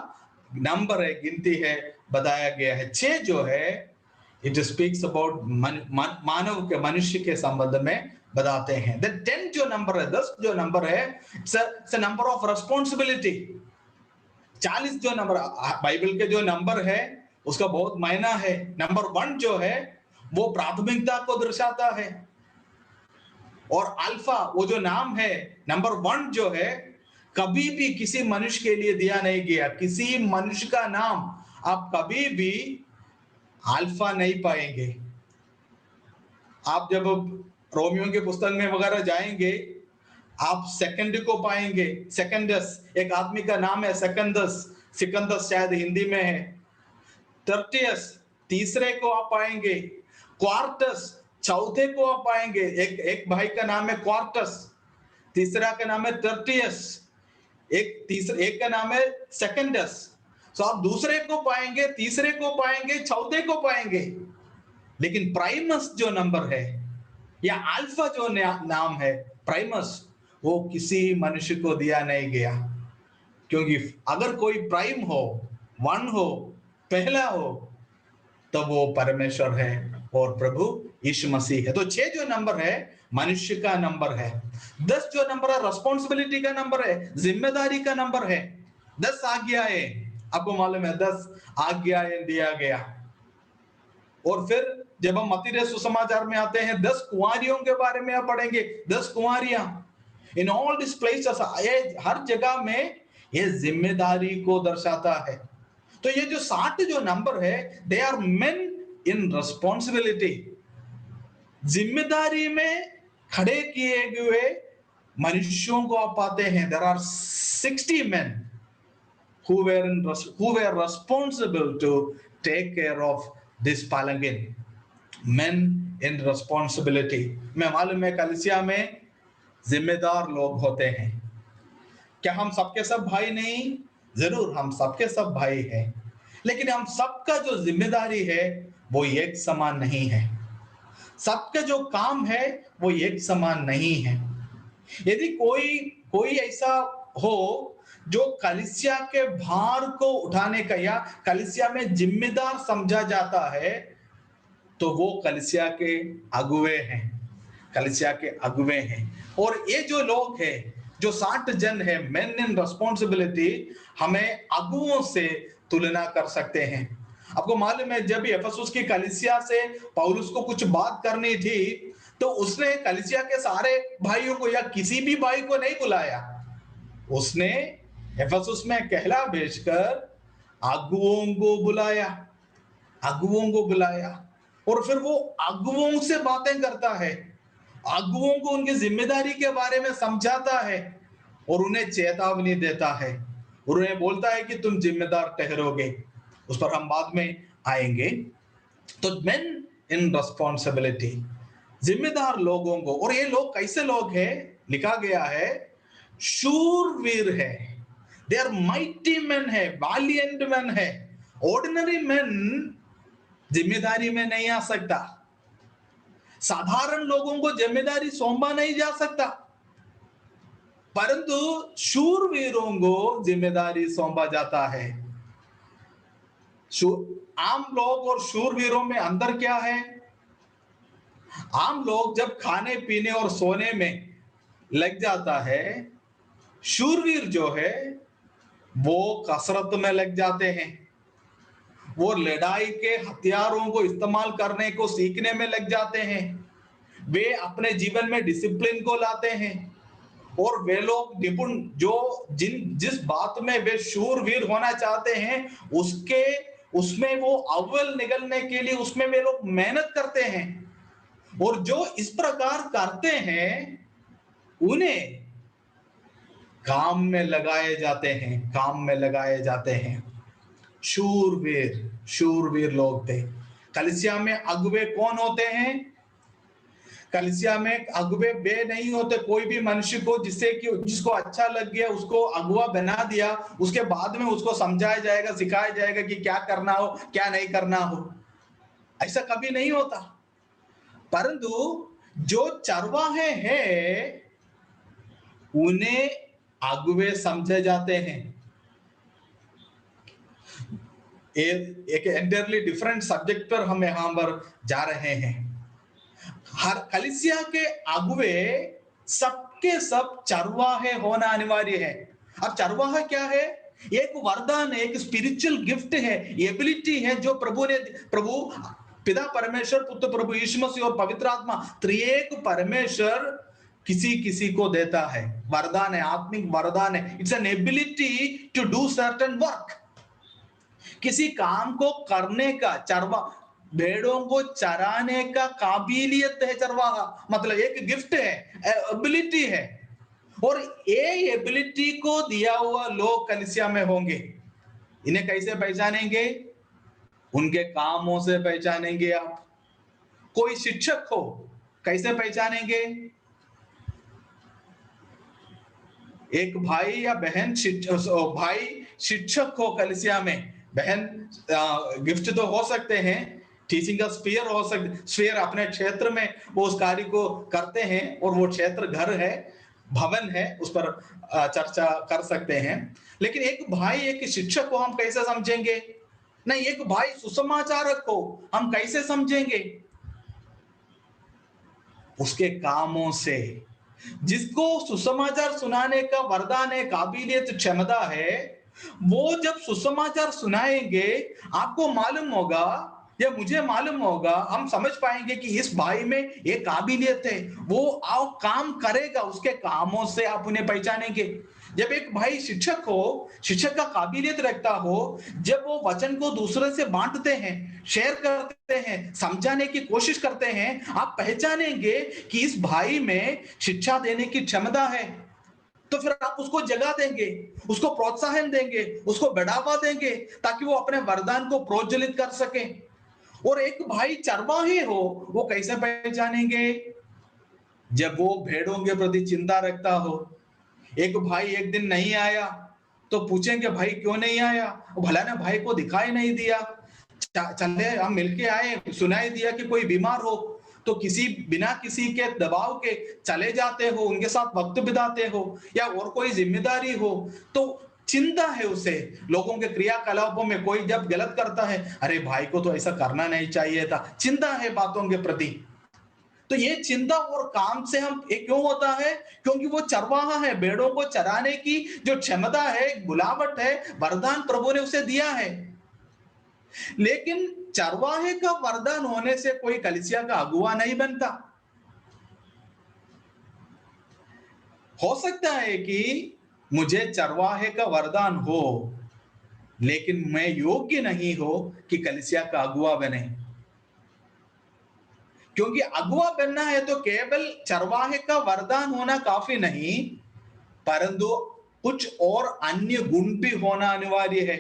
नंबर है, गिनती है, बताया गया है। 6 जो है इट स्पीक्स अबाउट मानव के, मनुष्य के संबंध में बताते हैं। 10 जो नंबर है, 10 जो नंबर है, it's a number of responsibility. 40 जो नंबर बाइबल के जो नंबर है उसका बहुत मायना है। नंबर 1 जो है वो प्राथमिकता को दर्शाता है, और अल्फा वो जो नाम है नंबर 1 जो है कभी भी किसी मनुष्य के लिए दिया नहीं गया। किसी मनुष्य का नाम आप कभी भी अल्फा नहीं पाएंगे। आप जब रोमियो के पुस्तक में वगैरह जाएंगे आप सेकंड को पाएंगे, सेकंडस, एक आदमी का नाम है सेकंदस, सिकंदस शायद हिंदी में है। टर्टियस तीसरे को आप पाएंगे, क्वार्टस चौथे को आप पाएंगे। एक भाई का नाम है क्वार्टस, तीसरा का नाम है टर्टियस, एक का नाम है सेकंडस। तो आप दूसरे को पाएंगे, तीसरे को पाएंगे, चौथे को पाएंगे। लेकिन प्राइमस जो नंबर है या अल्फा जो नाम है प्राइमस, वो किसी मनुष्य को दिया नहीं गया। क्योंकि अगर कोई प्राइम हो, 1 हो, पहला हो, तो वो परमेश्वर है और प्रभु यीशु मसीह है। तो 6 जो नंबर है मनुष्य का नंबर है। 10 जो नंबर है रिस्पॉन्सिबिलिटी का नंबर है, जिम्मेदारी का नंबर है। 10 आज्ञाएं, आपको मालूम है 10 आज्ञाएं दिया गया। और फिर जब हम मत्ती सुसमाचार में आते हैं 10 कुंवारियों के बारे में आप पढ़ेंगे। 10 कुंवारियां इन ऑल दिस प्लेसेस, हर जगह में ये जिम्मेदारी को दर्शाता है। तो ये जो 60 जो नंबर है they are men in responsibility, जिम्मेदारी में खड़े किए हुए मनुष्यों को आप पाते हैं। There are 60 men who were responsible to take care of this palangin, men in responsibility। मैं मालूम है कलीसिया में जिम्मेदार लोग होते हैं। क्या हम सबके सब भाई नहीं? जरूर हम सबके सब भाई हैं, लेकिन हम सबका जो जिम्मेदारी है वो एक समान नहीं है। सबका जो काम है वो एक समान नहीं है। यदि कोई ऐसा हो जो कलीसिया के भार को उठाने का या कलीसिया में जिम्मेदार समझा जाता है, तो वो कलीसिया के अगुवे हैं, कलीसिया के अगुवे हैं। और ये जो लोग हैं, जो 60 जन है मेन इन रिस्पॉन्सिबिलिटी, हमें अगुवों से तुलना कर सकते हैं। आपको मालूम है जब एफेसुस की कलीसिया से पौलुस को कुछ बात करनी थी, तो उसने कलीसिया के सारे भाइयों को या किसी भी भाई को नहीं बुलाया। उसने एफेसुस में कहला भेजकर अगुवों को बुलाया, अगुवों को बुलाया, और फिर वो अगुवों से बातें करता है, अगुवों को उनकी जिम्मेदारी के बारे में समझाता है और उन्हें चेतावनी देता है, और उन्हें बोलता है कि तुम जिम्मेदार ठहरोगे। उस पर हम बाद में आएंगे। तो मेन इन रिस्पॉन्सिबिलिटी, जिम्मेदार लोगों को। और ये लोग कैसे लोग हैं? लिखा गया है शूरवीर है, दे आर माइटी मैन है, वैलिएंट मैन है। ऑर्डिनरी मैन जिम्मेदारी में नहीं आ सकता, साधारण लोगों को जिम्मेदारी सौंपा नहीं जा सकता, परंतु शूरवीरों को जिम्मेदारी सौंपा जाता है। आम लोग और शूरवीरों में अंतर क्या है? आम लोग जब खाने पीने और सोने में लग जाता है, शूरवीर जो है वो कसरत में लग जाते हैं, वो लड़ाई के हथियारों को इस्तेमाल करने को सीखने में लग जाते हैं, वे अपने जीवन में डिसिप्लिन को लाते हैं, और वे लोग निपुण जो जिस बात में वे शूरवीर होना चाहते हैं उसमें वो अव्वल निकलने के लिए उसमें वे लोग मेहनत करते हैं। और जो इस प्रकार करते हैं उन्हें काम में लगाए जाते हैं, काम में लगाए जाते हैं। शूरवीर लोग थे। कलीसिया में अगुवे कौन होते हैं? कलीसिया में अगुवे वे नहीं होते कोई भी मनुष्य को जिसको अच्छा लग गया उसको अगुवा बना दिया, उसके बाद में उसको समझाया जाएगा, सिखाया जाएगा कि क्या करना हो क्या नहीं करना हो। ऐसा कभी नहीं होता। परंतु जो चरवाहे हैं उन्हें अगुवे समझे जाते हैं। एक एंटायरली डिफरेंट सब्जेक्ट पर हम यहां पर जा रहे हैं। हर कलीसिया के अगुवे सबके सब चरवाहे होना अनिवार्य है। अब चरवाहा क्या है? एक वरदान है, एक स्पिरिचुअल गिफ्ट है, एबिलिटी है जो प्रभु पिता परमेश्वर, पुत्र प्रभु यीशु मसीह और पवित्र आत्मा त्रिएक परमेश्वर किसी किसी को देता है। वरदान है, आत्मिक वरदान है। It's an ability to do certain work. किसी काम को करने का, भेड़ों को चराने का काबिलियत है चरवाहा, मतलब एक गिफ्ट है, एबिलिटी है। और ये एबिलिटी को दिया हुआ लोग कलीसिया में होंगे। इन्हें कैसे पहचानेंगे? उनके कामों से पहचानेंगे आप। कोई शिक्षक हो, कैसे पहचानेंगे? एक भाई या बहन भाई शिक्षक हो कलीसिया में, बहन गिफ्ट तो हो सकते हैं, टीचिंग का स्फीयर हो सकते, स्फीयर अपने क्षेत्र में वो उस कार्य को करते हैं, और वो क्षेत्र घर है, भवन है, उस पर चर्चा कर सकते हैं। लेकिन एक भाई, एक शिक्षक को हम कैसे समझेंगे? नहीं, एक भाई सुसमाचारक को हम कैसे समझेंगे? उसके कामों से। जिसको सुसमाचार सुनाने का वरदान है, काबिलियत, क्षमता है, वो जब सुसमाचार सुनाएंगे, आपको मालूम होगा या मुझे मालूम होगा, हम समझ पाएंगे कि इस भाई में ये काबिलियत है, वो आओ काम करेगा। उसके कामों से आप उन्हें पहचानेंगे। जब एक भाई शिक्षक हो, शिक्षक का काबिलियत रखता हो, जब वो वचन को दूसरे से बांटते हैं, शेयर करते हैं, समझाने की कोशिश करते हैं, आप पहचानेंगे कि इस भाई में शिक्षा देने की क्षमता है। तो फिर आप उसको जगह देंगे, उसको प्रोत्साहन देंगे, उसको बढ़ावा देंगे, ताकि वो अपने वरदान को प्रोज्वलित कर सके। और एक भाई चरवाहे हो, वो कैसे पहचानेंगे? जब वो भेड़ों के प्रति चिंता रखता हो। एक भाई एक दिन नहीं आया तो पूछेंगे भाई क्यों नहीं आया? भला ने भाई को दिखाई नहीं दिया। चले हम मिलके आए, सुनाई दिया कि कोई बीमार हो, तो बिना किसी के दबाव के चले जाते हो, उनके साथ वक्त बिताते हो, या और कोई जिम्मेदारी हो तो चिंता है उसे। लोगों के क्रियाकलापों में कोई जब गलत करता है, अरे भाई को तो ऐसा करना नहीं चाहिए था, चिंता है बातों के प्रति। तो ये चिंता और काम से हम एक क्यों होता है? क्योंकि वो चरवाहा है, भेड़ों को चराने की जो क्षमता है, बुलावट है, वरदान प्रभु ने उसे दिया है। लेकिन चरवाहे का वरदान होने से कोई कलीसिया का अगुवा नहीं बनता। हो सकता है कि मुझे चरवाहे का वरदान हो, लेकिन मैं योग्य नहीं हो कि कलीसिया का अगुवा बने। क्योंकि अगुवा बनना है तो केवल चरवाहे का वरदान होना काफी नहीं, परंतु कुछ और अन्य गुण भी होना अनिवार्य है।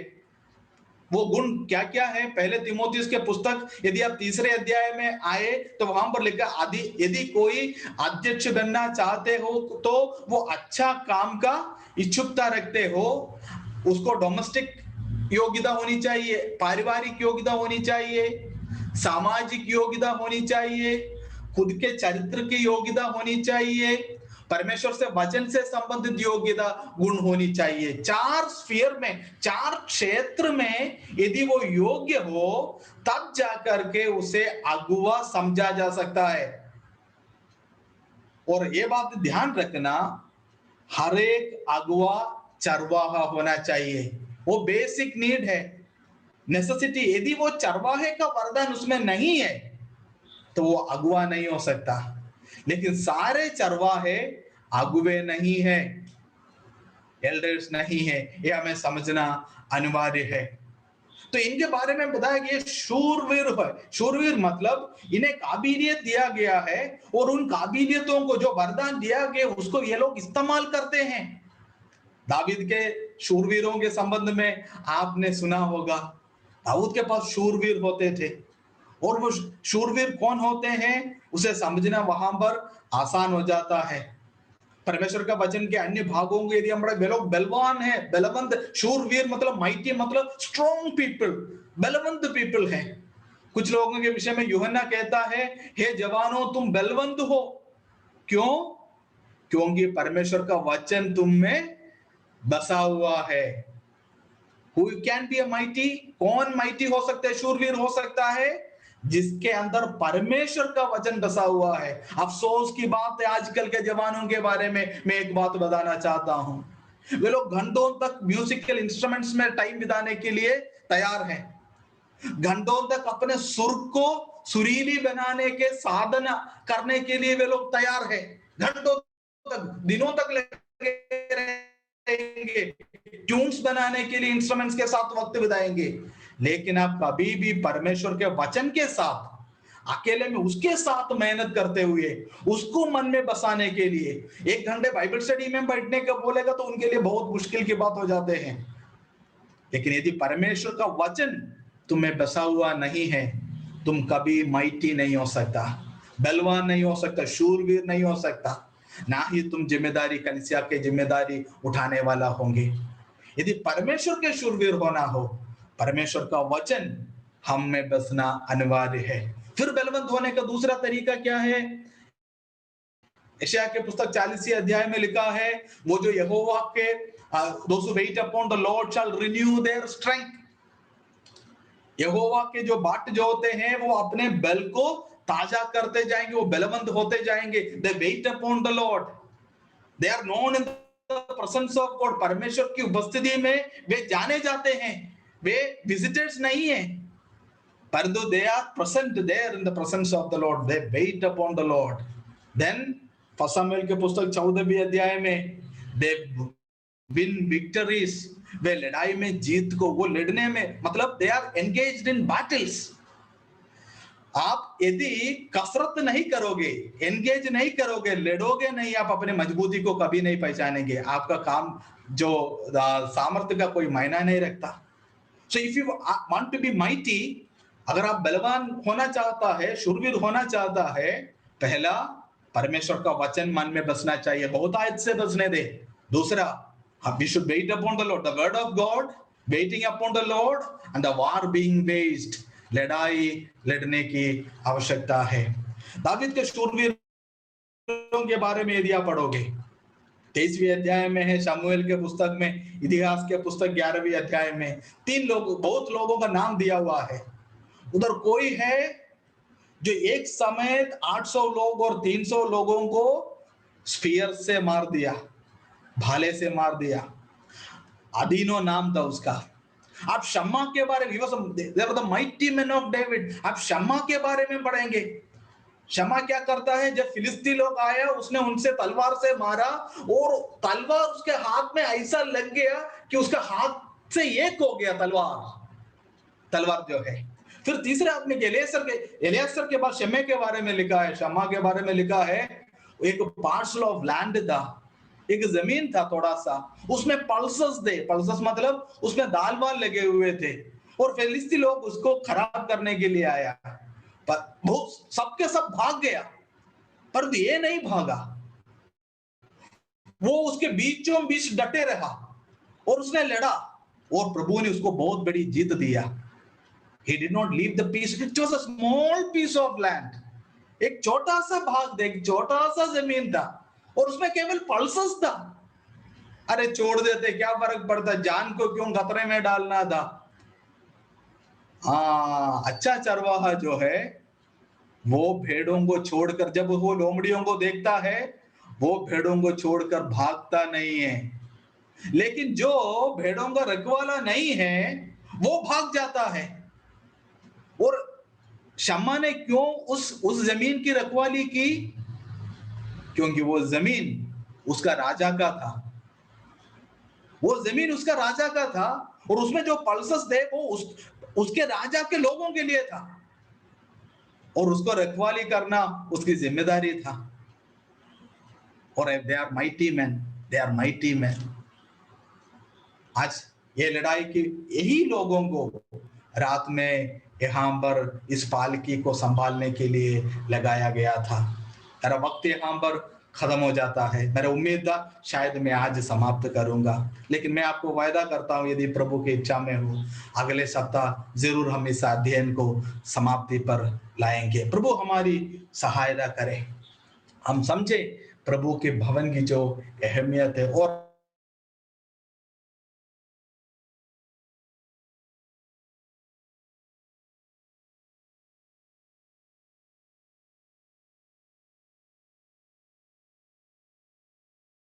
वो गुण क्या क्या है? पहले तिमोथियुस के पुस्तक, यदि आप 3 अध्याय में आए तो वहां पर लिखा, यदि कोई अध्यक्ष बनना चाहते हो तो वो अच्छा काम का इच्छुकता रखते हो, उसको डोमेस्टिक योग्यता होनी चाहिए, पारिवारिक योग्यता होनी चाहिए, सामाजिक योग्यता होनी चाहिए, खुद के चरित्र की योग्यता होनी चाहिए, परमेश्वर से वचन से संबंधित योग्यता गुण होनी चाहिए। 4 स्फीयर में, 4 क्षेत्र में यदि वो योग्य हो, तब जाकर के उसे अगुवा समझा जा सकता है। और ये बात ध्यान रखना, हर एक अगुवा चरवाहा होना चाहिए। वो बेसिक नीड है, नेसेसिटी। यदि वो चरवाहे का वरदान उसमें नहीं है तो वो अगुवा नहीं हो सकता। लेकिन सारे चरवाहे अगुवे नहीं है, एल्डर्स नहीं है, ये हमें समझना अनिवार्य है। तो इनके बारे में बताया कि ये शूरवीर है। शूरवीर मतलब इन्हें काबिलियत दिया गया है, और उन काबिलियतों को, जो वरदान दिया गया, उसको ये लोग इस्तेमाल करते हैं। दाऊद के शूरवीरों के संबंध में आपने सुना होगा, दाऊद के पास शूरवीर होते थे, और वो शूरवीर कौन होते हैं उसे समझना वहां पर आसान हो जाता है। परमेश्वर का वचन के अन्य भागों को यदि हम लोग बलवान है, बलवंत, शूरवीर मतलब माइटी, मतलब स्ट्रॉन्ग पीपल, बलवंत पीपल है। कुछ लोगों के विषय में यूहन्ना कहता है, हे जवानों तुम बलवंत हो। क्यों? क्योंकि परमेश्वर का वचन तुम में बसा हुआ है। Who can be a mighty? कौन माइटी हो सकता है, शूरवीर हो सकता है? जिसके अंदर परमेश्वर का वचन बसा हुआ है। अफसोस की बात है आजकल के जवानों के बारे में मैं एक बात बताना चाहता हूं, वे लोग घंटों तक म्यूजिकल इंस्ट्रूमेंट्स में टाइम बिताने के लिए तैयार हैं, घंटों तक अपने सुर को सुरीली बनाने के साधना करने के लिए वे लोग तैयार हैं, घंटों तक, दिनों तक लगे रहेंगे, ट्यून्स बनाने के लिए इंस्ट्रूमेंट्स के साथ वक्त बिताएंगे। लेकिन आप कभी भी परमेश्वर के वचन के साथ अकेले में उसके साथ मेहनत करते हुए उसको मन में बसाने के लिए 1 घंटे बाइबल स्टडी में बैठने का बोलेगा तो उनके लिए बहुत मुश्किल की बात हो जाते हैं। लेकिन यदि परमेश्वर का वचन तुम्हें बसा हुआ नहीं है, तुम कभी माइटी नहीं हो सकता, बलवान नहीं हो सकता, शूरवीर नहीं हो सकता, ना ही तुम जिम्मेदारी कलीसिया के जिम्मेदारी उठाने वाला होंगे। यदि परमेश्वर के शूरवीर होना हो, परमेश्वर का वचन हम में बसना अनिवार्य है। फिर बलवंत होने का दूसरा तरीका क्या है? यशायाह के पुस्तक 40 अध्याय में लिखा है, वो जो यहोवा के those who wait upon the Lord shall renew their strength। यहोवा के जो बाट जो होते हैं वो अपने बल को ताजा करते जाएंगे, वो बलवंत होते जाएंगे। They wait upon the Lord, they are known in the presence of God। परमेश्वर की उपस्थिति में वे जाने जाते हैं, वे विजिटर्स नहीं हैं, परंतु they are present there in the presence of the Lord, they wait upon the Lord। Then first शमूएल के पुस्तक 14वें अध्याय में they win victories, वे लड़ाई में जीत को, वो लड़ने में, मतलब they are engaged in battles। आप यदि कसरत नहीं करोगे, एंगेज नहीं करोगे, लड़ोगे नहीं, आप अपने मजबूती को कभी नहीं पहचानेंगे। आपका काम जो सामर्थ्य का कोई मायना नहीं रखता। So if you want to be mighty, अगर आप बलवान होना चाहता है, शूरवीर होना चाहता है, पहला परमेश्वर का वचन मन में बसना चाहिए, बहुत आयत से बसने दे। दूसरा, we should wait upon the Lord, the word of God, waiting upon the Lord and the war being waged, लड़ाई लड़ने की आवश्यकता है। दावीद के शूरवीरों के बारे में यदि आप पढ़ोगे 23वें अध्याय में है, शमूएल के पुस्तक में, इतिहास के पुस्तक 11वें अध्याय में 3 लोग, बहुत लोगों का नाम दिया हुआ है। उधर कोई है जो एक समय 800 लोग और 300 लोगों को स्पीयर से मार दिया, भाले से मार दिया, अदीनो नाम था उसका। आप शम्मा के बारे में, they were the mighty men of David, आप शम्मा के बारे में पढ़ेंगे। शम्मा क्या करता है, जब फिलिस्ती लोग आया उसने उनसे तलवार से मारा और तलवार उसके हाथ में ऐसा लग गया कि उसका हाथ से एक हो गया तलवार जो है। फिर तीसरे आदमी एलियासर के बाद शम्मे के बारे में लिखा है, शम्मा के बारे में लिखा है, एक पार्सल ऑफ लैंड था, एक जमीन था थोड़ा सा, उसमें पल्सेस मतलब उसमें दाल वाल लगे हुए थे, और फिलिस्ती लोग उसको खराब करने के लिए आया, पर वो सबके सब भाग गया, पर ये नहीं भागा, वो उसके बीचों बीच डटे रहा और उसने लड़ा, और प्रभु ने उसको बहुत बड़ी जीत दिया। He did not leave the piece, it was a small piece of land, एक छोटा सा भाग, एक छोटा सा जमीन था, और उसमें केवल पल्सेस था। अरे छोड़ देते, क्या फर्क पड़ता, जान को क्यों खतरे में डालना था। हाँ, अच्छा चरवाहा जो है वो भेड़ों को छोड़कर, जब वो लोमड़ियों को देखता है वो भेड़ों को छोड़कर भागता नहीं है, लेकिन जो भेड़ों का रखवाला नहीं है वो भाग जाता है। और शम्मा ने क्यों उस जमीन की रखवाली की? क्योंकि वो जमीन उसका राजा का था, वो जमीन उसका राजा का था, और उसमें जो पल्सेस थे वो उसके राजा के लोगों के लिए था, और उसको रखवाली करना उसकी जिम्मेदारी था। और दे आर माइटी मैन, आज ये लड़ाई की यही लोगों को रात में यहाँ पर इस पालकी को संभालने के लिए लगाया गया था। मेरा वक्त यहाँ पर खत्म हो जाता है, मेरा उम्मीद था शायद मैं आज समाप्त करूंगा, लेकिन मैं आपको वायदा करता हूं यदि प्रभु की इच्छा में हो अगले सप्ताह जरूर हम इस अध्ययन को समाप्ति पर लाएंगे। प्रभु हमारी सहायता करे, हम समझे प्रभु के भवन की जो अहमियत है और